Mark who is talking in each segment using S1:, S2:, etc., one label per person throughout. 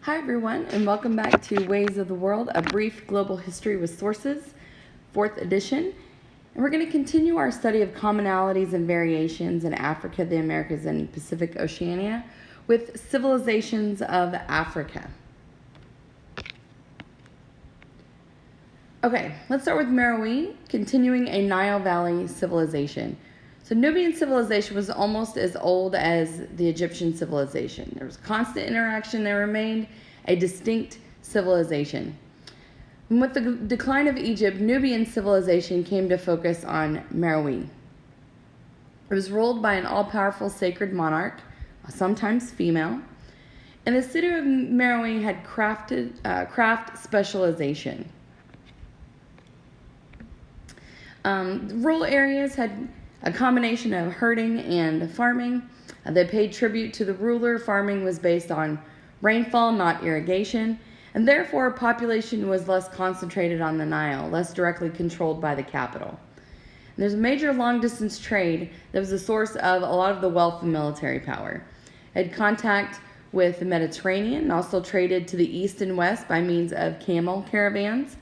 S1: Hi everyone, and welcome back to Ways of the World, a brief global history with sources, 4th edition. And we're going to continue our study of commonalities and variations in Africa, the Americas, and Pacific Oceania with civilizations of Africa. Okay, let's start with Meroe, continuing a Nile Valley civilization. So Nubian civilization was almost as old as the Egyptian civilization. There was constant interaction that remained a distinct civilization. And with the decline of Egypt, Nubian civilization came to focus on Meroe. It was ruled by an all-powerful sacred monarch, sometimes female, and the city of Meroe had craft specialization. Rural areas had a combination of herding and farming. They paid tribute to the ruler. Farming was based on rainfall, not irrigation, and therefore population was less concentrated on the Nile, less directly controlled by the capital. And there's a major long-distance trade that was the source of a lot of the wealth and military power. It had contact with the Mediterranean and also traded to the east and west by means of camel caravans.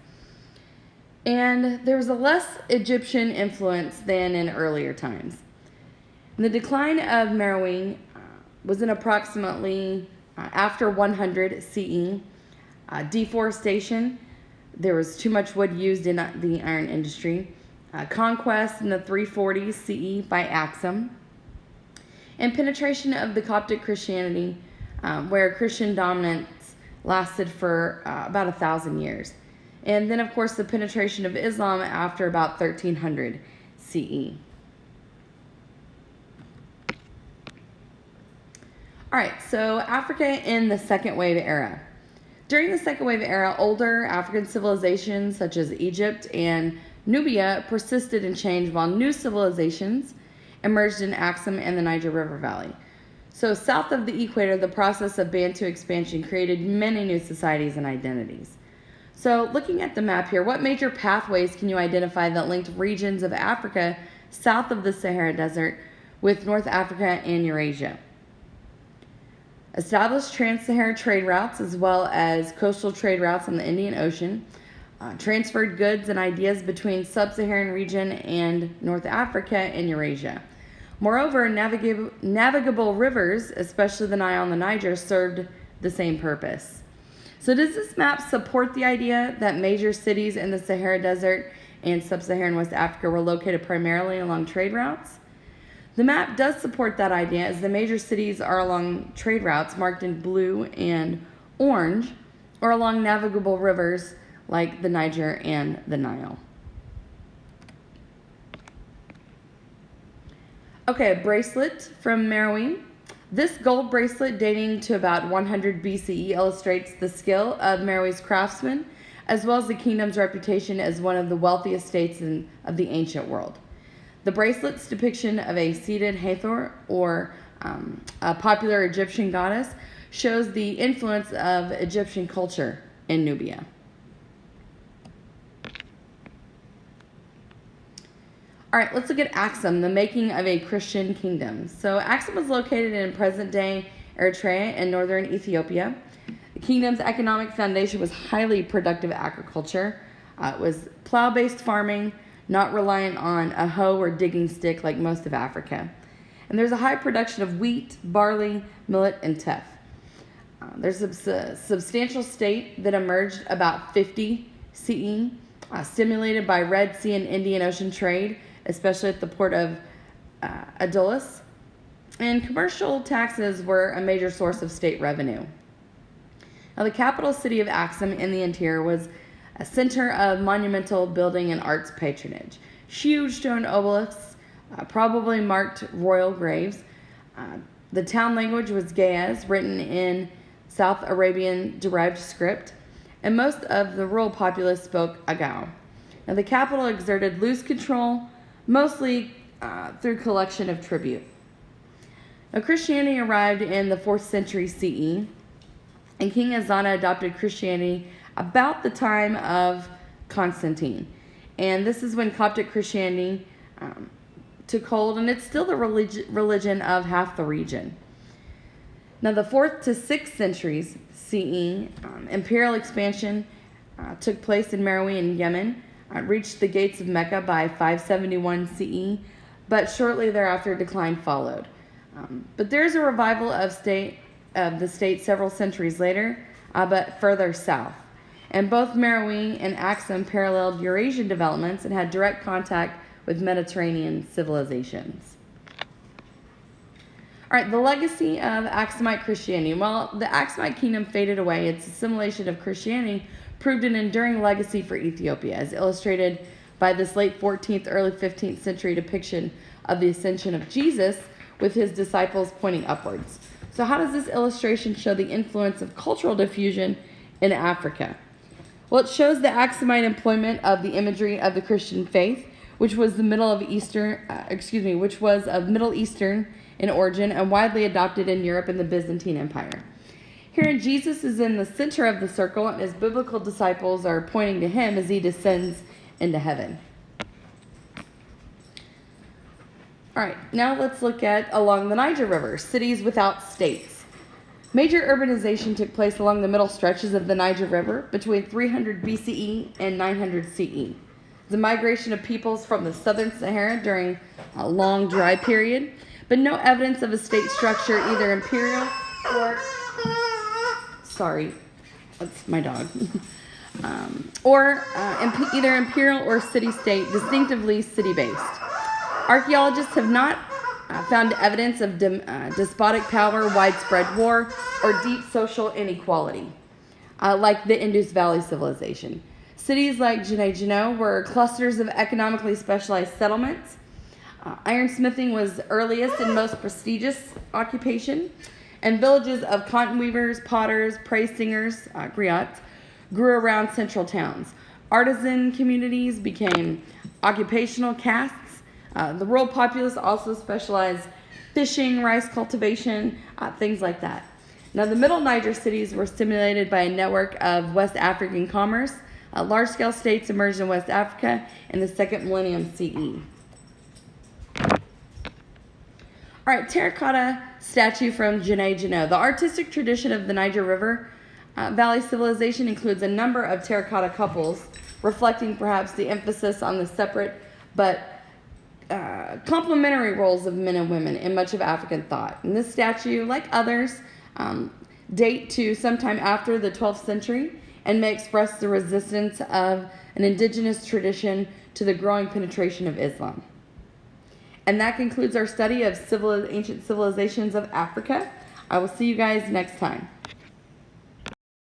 S1: And there was a less Egyptian influence than in earlier times. And the decline of Meroe was in approximately after 100 CE. Deforestation, there was too much wood used in the iron industry. Conquest in the 340s CE by Aksum. And penetration of the Coptic Christianity, where Christian dominance lasted for about 1,000 years. And then, of course, the penetration of Islam after about 1300 CE. All right, so Africa in the Second Wave era. During the Second Wave era, older African civilizations such as Egypt and Nubia persisted and changed, while new civilizations emerged in Aksum and the Niger River Valley. So south of the equator, the process of Bantu expansion created many new societies and identities. So looking at the map here, what major pathways can you identify that linked regions of Africa south of the Sahara Desert with North Africa and Eurasia? Established trans-Saharan trade routes as well as coastal trade routes on the Indian Ocean, transferred goods and ideas between sub-Saharan region and North Africa and Eurasia. Moreover, navigable rivers, especially the Nile and the Niger, served the same purpose. So does this map support the idea that major cities in the Sahara Desert and sub-Saharan West Africa were located primarily along trade routes? The map does support that idea, as the major cities are along trade routes marked in blue and orange, or along navigable rivers like the Niger and the Nile. Okay, a bracelet from Meroe. This gold bracelet, dating to about 100 BCE, illustrates the skill of Meroe's craftsmen, as well as the kingdom's reputation as one of the wealthiest states of the ancient world. The bracelet's depiction of a seated Hathor, or a popular Egyptian goddess, shows the influence of Egyptian culture in Nubia. All right, let's look at Aksum, the making of a Christian kingdom. So Aksum was located in present-day Eritrea and northern Ethiopia. The kingdom's economic foundation was highly productive agriculture. It was plow-based farming, not reliant on a hoe or digging stick like most of Africa. And there's a high production of wheat, barley, millet, and teff. There's a substantial state that emerged about 50 CE, stimulated by Red Sea and Indian Ocean trade, especially at the port of Adulis. And commercial taxes were a major source of state revenue. Now, the capital city of Aksum in the interior was a center of monumental building and arts patronage. Huge stone obelisks probably marked royal graves. The town language was Ge'ez, written in South Arabian-derived script, and most of the rural populace spoke Agau. Now, the capital exerted loose control, mostly through collection of tribute. Now, Christianity arrived in the 4th century CE, and King Azana adopted Christianity about the time of Constantine. And this is when Coptic Christianity took hold, and it's still the religion of half the region. Now, the 4th to 6th centuries CE, imperial expansion took place in Meroe in Yemen, reached the gates of Mecca by 571 CE, but shortly thereafter decline followed. But there's a revival of the state several centuries later, but further south. And both Meroe and Aksum paralleled Eurasian developments and had direct contact with Mediterranean civilizations. All right, the legacy of Aksumite Christianity. While the Aksumite kingdom faded away, its assimilation of Christianity proved an enduring legacy for Ethiopia, as illustrated by this late 14th, early 15th century depiction of the ascension of Jesus with his disciples pointing upwards. So how does this illustration show the influence of cultural diffusion in Africa? Well, it shows the Aksumite employment of the imagery of the Christian faith, which was of Middle Eastern in origin and widely adopted in Europe and the Byzantine Empire. Here, Jesus is in the center of the circle, and his biblical disciples are pointing to him as he descends into heaven. All right, now let's look at along the Niger River, cities without states. Major urbanization took place along the middle stretches of the Niger River between 300 BCE and 900 CE. The migration of peoples from the southern Sahara during a long dry period, but no evidence of a state structure, either imperial or... Sorry, that's my dog. Either imperial or city-state, distinctively city-based. Archaeologists have not found evidence of despotic power, widespread war, or deep social inequality, like the Indus Valley civilization. Cities like Niger were clusters of economically specialized settlements. Ironsmithing was earliest and most prestigious occupation, and villages of cotton weavers, potters, praise singers, griots, grew around central towns. Artisan communities became occupational castes. The rural populace also specialized fishing, rice cultivation, things like that. Now, the middle Niger cities were stimulated by a network of West African commerce. Large-scale states emerged in West Africa in the 2nd millennium CE. All right, terracotta statue from Niger. The artistic tradition of the Niger River Valley civilization includes a number of terracotta couples, reflecting perhaps the emphasis on the separate but complementary roles of men and women in much of African thought. And this statue, like others, date to sometime after the 12th century and may express the resistance of an indigenous tradition to the growing penetration of Islam. And that concludes our study of ancient civilizations of Africa. I will see you guys next time.